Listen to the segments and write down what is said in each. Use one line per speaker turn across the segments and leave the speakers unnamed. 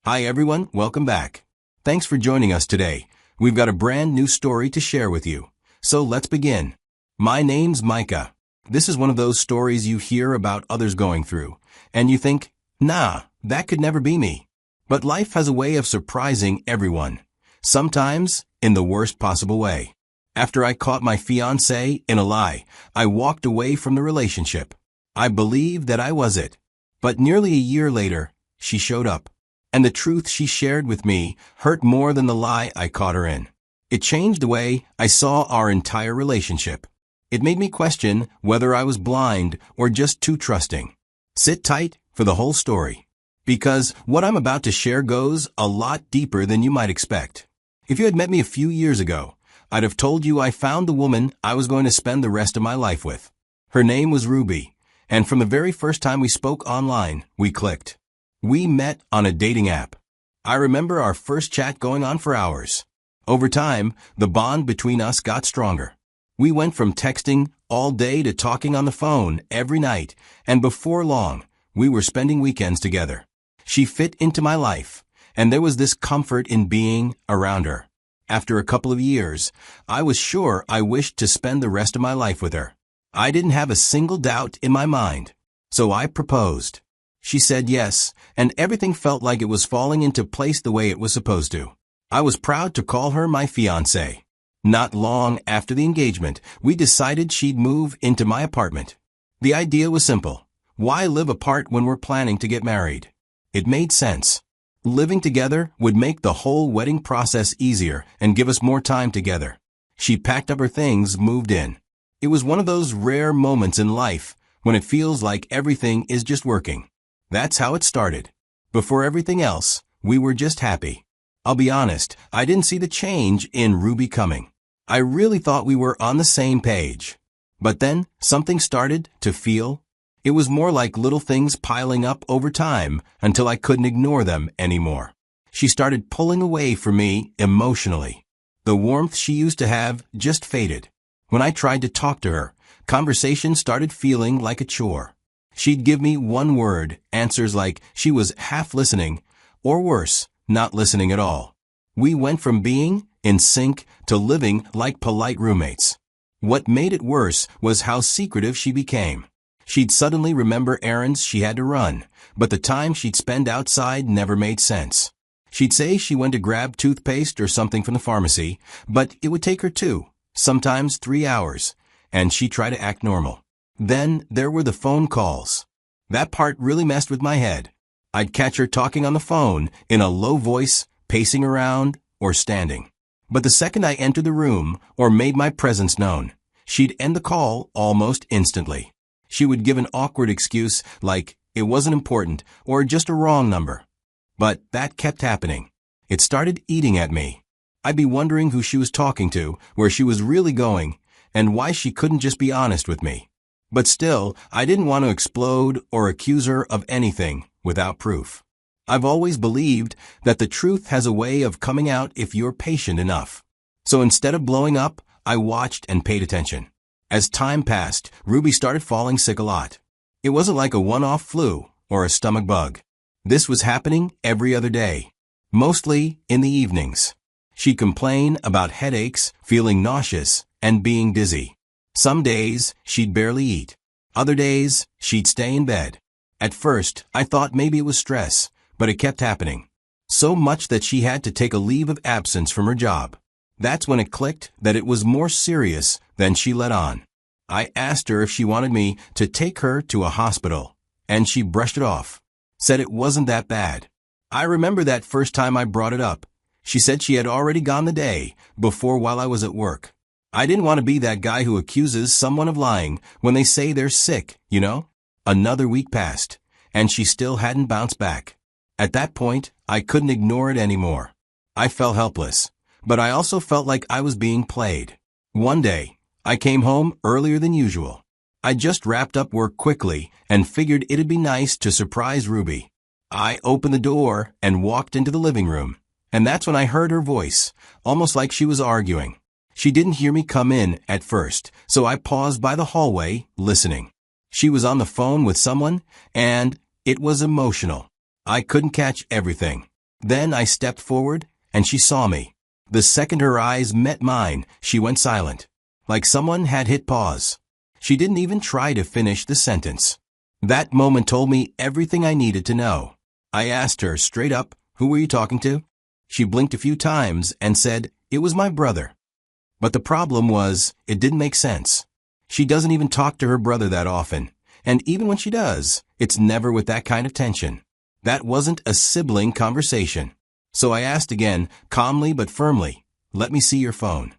Hi everyone, welcome back. Thanks for joining us today. We've got a brand new story to share with you. So let's begin. My name's Micah. This is one of those stories you hear about others going through, and you think, nah, that could never be me. But life has a way of surprising everyone. Sometimes in the worst possible way. After I caught my fiancée in a lie, I walked away from the relationship. I believed that I was it. But nearly a year later, she showed up. And the truth she shared with me hurt more than the lie I caught her in. It changed the way I saw our entire relationship. It made me question whether I was blind or just too trusting. Sit tight for the whole story. Because what I'm about to share goes a lot deeper than you might expect. If you had met me a few years ago, I'd have told you I found the woman I was going to spend the rest of my life with. Her name was Ruby, and from the very first time we spoke online, we clicked. We met on a dating app. I remember our first chat going on for hours. Over time, the bond between us got stronger. We went from texting all day to talking on the phone every night, and before long, we were spending weekends together. She fit into my life, and there was this comfort in being around her. After a couple of years, I was sure I wished to spend the rest of my life with her. I didn't have a single doubt in my mind. So I proposed. She said yes, and everything felt like it was falling into place the way it was supposed to. I was proud to call her my fiancée. Not long after the engagement, we decided she'd move into my apartment. The idea was simple. Why live apart when we're planning to get married? It made sense. Living together would make the whole wedding process easier and give us more time together. She packed up her things, moved in. It was one of those rare moments in life when it feels like everything is just working. That's how it started. Before everything else, we were just happy. I'll be honest, I didn't see the change in Ruby coming. I really thought we were on the same page. But then, something started to feel. It was more like little things piling up over time until I couldn't ignore them anymore. She started pulling away from me emotionally. The warmth she used to have just faded. When I tried to talk to her, conversation started feeling like a chore. She'd give me one-word answers like she was half listening, or worse, not listening at all. We went from being in sync to living like polite roommates. What made it worse was how secretive she became. She'd suddenly remember errands she had to run, but the time she'd spend outside never made sense. She'd say she went to grab toothpaste or something from the pharmacy, but it would take her 2, sometimes 3 hours, and she'd try to act normal. Then there were the phone calls. That part really messed with my head. I'd catch her talking on the phone in a low voice, pacing around, or standing. But the second I entered the room or made my presence known, she'd end the call almost instantly. She would give an awkward excuse like it wasn't important or just a wrong number. But that kept happening. It started eating at me. I'd be wondering who she was talking to, where she was really going, and why she couldn't just be honest with me. But still, I didn't want to explode or accuse her of anything without proof. I've always believed that the truth has a way of coming out if you're patient enough. So instead of blowing up, I watched and paid attention. As time passed, Ruby started falling sick a lot. It wasn't like a one-off flu or a stomach bug. This was happening every other day, mostly in the evenings. She'd complain about headaches, feeling nauseous, and being dizzy. Some days, she'd barely eat. Other days, she'd stay in bed. At first, I thought maybe it was stress, but it kept happening. So much that she had to take a leave of absence from her job. That's when it clicked that it was more serious than she let on. I asked her if she wanted me to take her to a hospital, and she brushed it off. Said it wasn't that bad. I remember that first time I brought it up. She said she had already gone the day before while I was at work. I didn't want to be that guy who accuses someone of lying when they say they're sick, you know? Another week passed, and she still hadn't bounced back. At that point, I couldn't ignore it anymore. I felt helpless, but I also felt like I was being played. One day, I came home earlier than usual. I just wrapped up work quickly and figured it'd be nice to surprise Ruby. I opened the door and walked into the living room, and that's when I heard her voice, almost like she was arguing. She didn't hear me come in at first, so I paused by the hallway, listening. She was on the phone with someone, and it was emotional. I couldn't catch everything, Then I stepped forward, and she saw me. The second her eyes met mine, she went silent. Like someone had hit pause. She didn't even try to finish the sentence. That moment told me everything I needed to know. I asked her straight up, "Who were you talking to?" She blinked a few times and said, "It was my brother." But the problem was, it didn't make sense. She doesn't even talk to her brother that often. And even when she does, it's never with that kind of tension. That wasn't a sibling conversation. So I asked again, calmly but firmly, "Let me see your phone."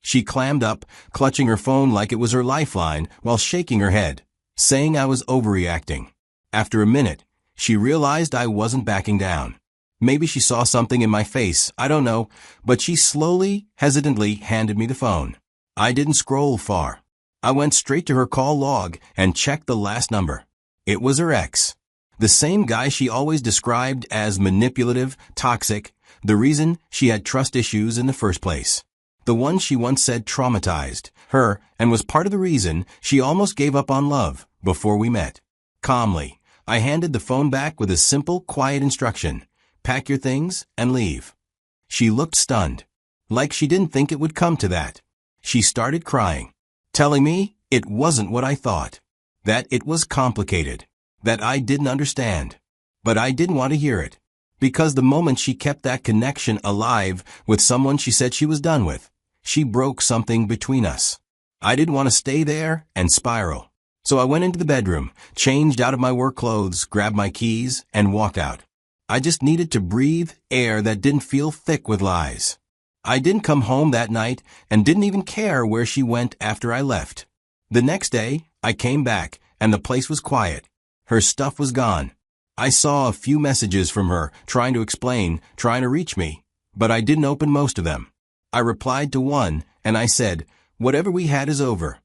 She clammed up, clutching her phone like it was her lifeline while shaking her head, saying I was overreacting. After a minute, she realized I wasn't backing down. Maybe she saw something in my face, I don't know, but she slowly, hesitantly handed me the phone. I didn't scroll far. I went straight to her call log and checked the last number. It was her ex. The same guy she always described as manipulative, toxic, the reason she had trust issues in the first place. The one she once said traumatized her and was part of the reason she almost gave up on love before we met. Calmly, I handed the phone back with a simple, quiet instruction: pack your things and leave. She looked stunned, like she didn't think it would come to that. She started crying, telling me it wasn't what I thought, that it was complicated, that I didn't understand. But I didn't want to hear it, because the moment she kept that connection alive with someone she said she was done with, she broke something between us. I didn't want to stay there and spiral. So I went into the bedroom, changed out of my work clothes, grabbed my keys, and walked out. I just needed to breathe air that didn't feel thick with lies. I didn't come home that night and didn't even care where she went after I left. The next day, I came back, and the place was quiet. Her stuff was gone. I saw a few messages from her, trying to explain, trying to reach me, but I didn't open most of them. I replied to one, and I said, "Whatever we had is over."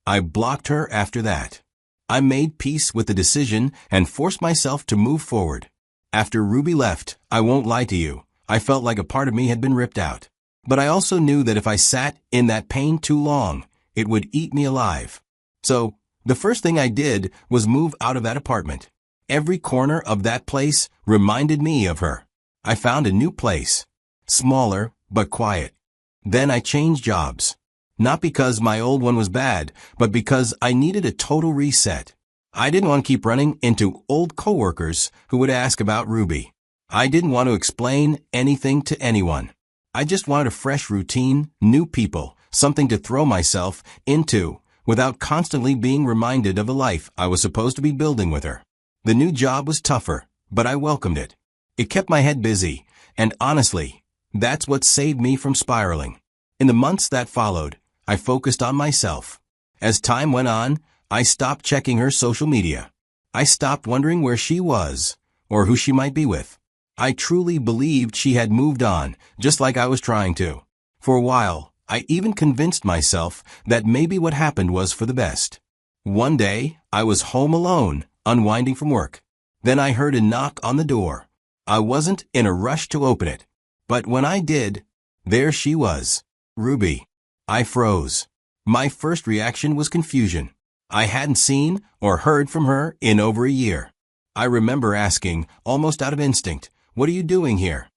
I blocked her after that. I made peace with the decision and forced myself to move forward. After Ruby left, I won't lie to you, I felt like a part of me had been ripped out. But I also knew that if I sat in that pain too long, it would eat me alive. So, the first thing I did was move out of that apartment. Every corner of that place reminded me of her. I found a new place, smaller but quiet. Then I changed jobs. Not because my old one was bad, but because I needed a total reset. I didn't want to keep running into old coworkers who would ask about Ruby. I didn't want to explain anything to anyone. I just wanted a fresh routine, new people, something to throw myself into without constantly being reminded of the life I was supposed to be building with her. The new job was tougher, but I welcomed it. It kept my head busy, and honestly, that's what saved me from spiraling. In the months that followed, I focused on myself. As time went on, I stopped checking her social media. I stopped wondering where she was, or who she might be with. I truly believed she had moved on, just like I was trying to. For a while, I even convinced myself that maybe what happened was for the best. One day, I was home alone, unwinding from work. Then I heard a knock on the door. I wasn't in a rush to open it. But when I did, there she was, Ruby. I froze. My first reaction was confusion. I hadn't seen or heard from her in over a year. I remember asking, almost out of instinct, "What are you doing here?"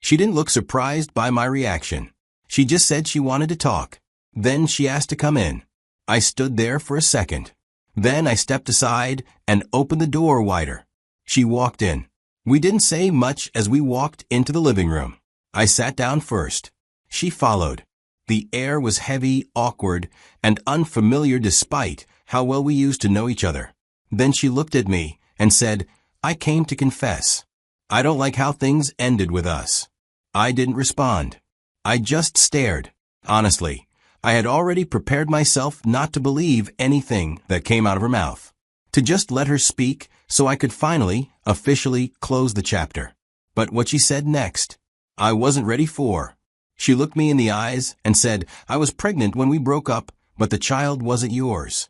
She didn't look surprised by my reaction. She just said she wanted to talk. Then she asked to come in. I stood there for a second. Then I stepped aside and opened the door wider. She walked in. We didn't say much as we walked into the living room. I sat down first. She followed. The air was heavy, awkward, and unfamiliar despite how well we used to know each other. Then she looked at me and said, "I came to confess. I don't like how things ended with us." I didn't respond. I just stared. Honestly, I had already prepared myself not to believe anything that came out of her mouth. To just let her speak so I could finally, officially close the chapter. But what she said next, I wasn't ready for. She looked me in the eyes and said, "I was pregnant when we broke up, but the child wasn't yours."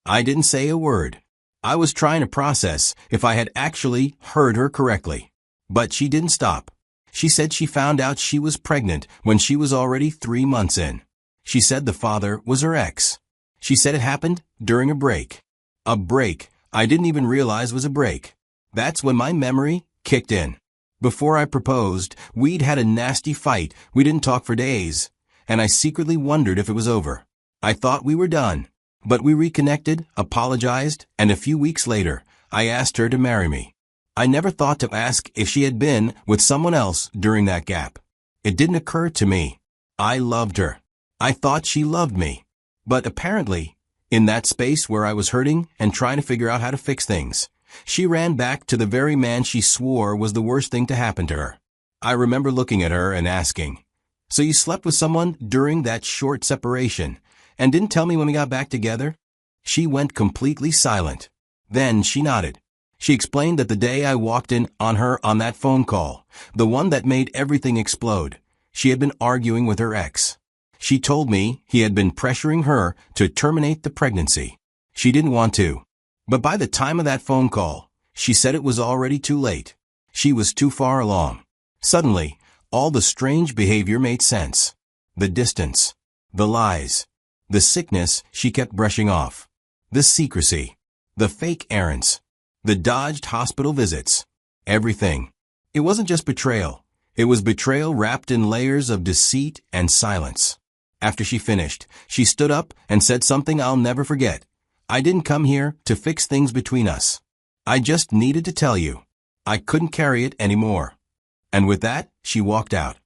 I didn't say a word. I was trying to process if I had actually heard her correctly. But she didn't stop. She said she found out she was pregnant when she was already 3 months in. She said the father was her ex. She said it happened during a break. A break I didn't even realize was a break. That's when my memory kicked in. Before I proposed, we'd had a nasty fight, we didn't talk for days, and I secretly wondered if it was over. I thought we were done. But we reconnected, apologized, and a few weeks later, I asked her to marry me. I never thought to ask if she had been with someone else during that gap. It didn't occur to me. I loved her. I thought she loved me. But apparently, in that space where I was hurting and trying to figure out how to fix things, she ran back to the very man she swore was the worst thing to happen to her. I remember looking at her and asking, "So you slept with someone during that short separation, and didn't tell me when we got back together?" She went completely silent. Then she nodded. She explained that the day I walked in on her on that phone call, the one that made everything explode, she had been arguing with her ex. She told me he had been pressuring her to terminate the pregnancy. She didn't want to. But by the time of that phone call, she said it was already too late. She was too far along. Suddenly, all the strange behavior made sense. The distance, the lies, the sickness she kept brushing off, the secrecy, the fake errands, the dodged hospital visits, everything. It wasn't just betrayal. It was betrayal wrapped in layers of deceit and silence. After she finished, she stood up and said something I'll never forget. "I didn't come here to fix things between us. I just needed to tell you. I couldn't carry it anymore." And with that, she walked out.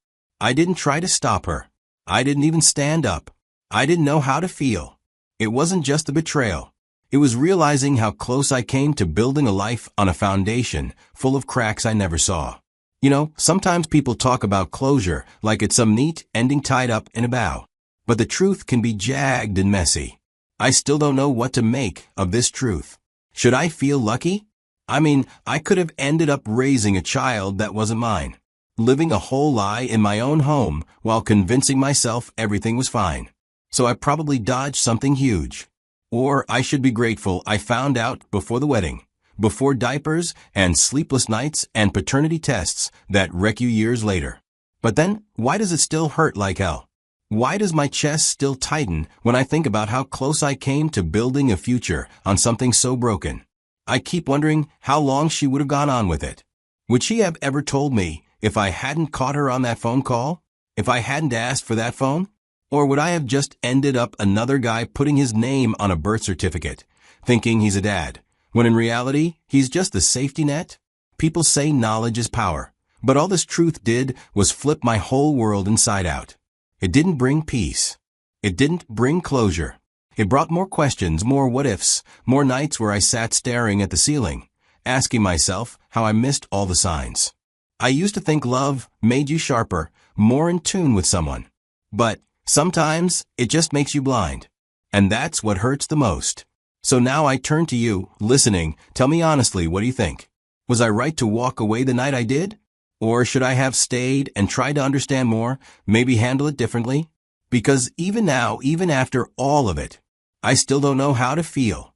I didn't try to stop her. I didn't even stand up. I didn't know how to feel. It wasn't just the betrayal. It was realizing how close I came to building a life on a foundation full of cracks I never saw. You know, sometimes people talk about closure like it's some neat ending tied up in a bow. But the truth can be jagged and messy. I still don't know what to make of this truth. Should I feel lucky? I mean, I could have ended up raising a child that wasn't mine, living a whole lie in my own home while convincing myself everything was fine. So I probably dodged something huge. Or I should be grateful I found out before the wedding, before diapers and sleepless nights and paternity tests that wreck you years later. But then, why does it still hurt like hell? Why does my chest still tighten when I think about how close I came to building a future on something so broken? I keep wondering how long she would have gone on with it. Would she have ever told me if I hadn't caught her on that phone call? If I hadn't asked for that phone? Or would I have just ended up another guy putting his name on a birth certificate, thinking he's a dad, when in reality, he's just the safety net? People say knowledge is power, but all this truth did was flip my whole world inside out. It didn't bring peace. It didn't bring closure. It brought more questions, more what-ifs, more nights where I sat staring at the ceiling, asking myself how I missed all the signs. I used to think love made you sharper, more in tune with someone. But sometimes it just makes you blind. And that's what hurts the most. So now I turn to you, listening. Tell me honestly, what do you think? Was I right to walk away the night I did? Or should I have stayed and tried to understand more, maybe handle it differently? Because even now, even after all of it, I still don't know how to feel.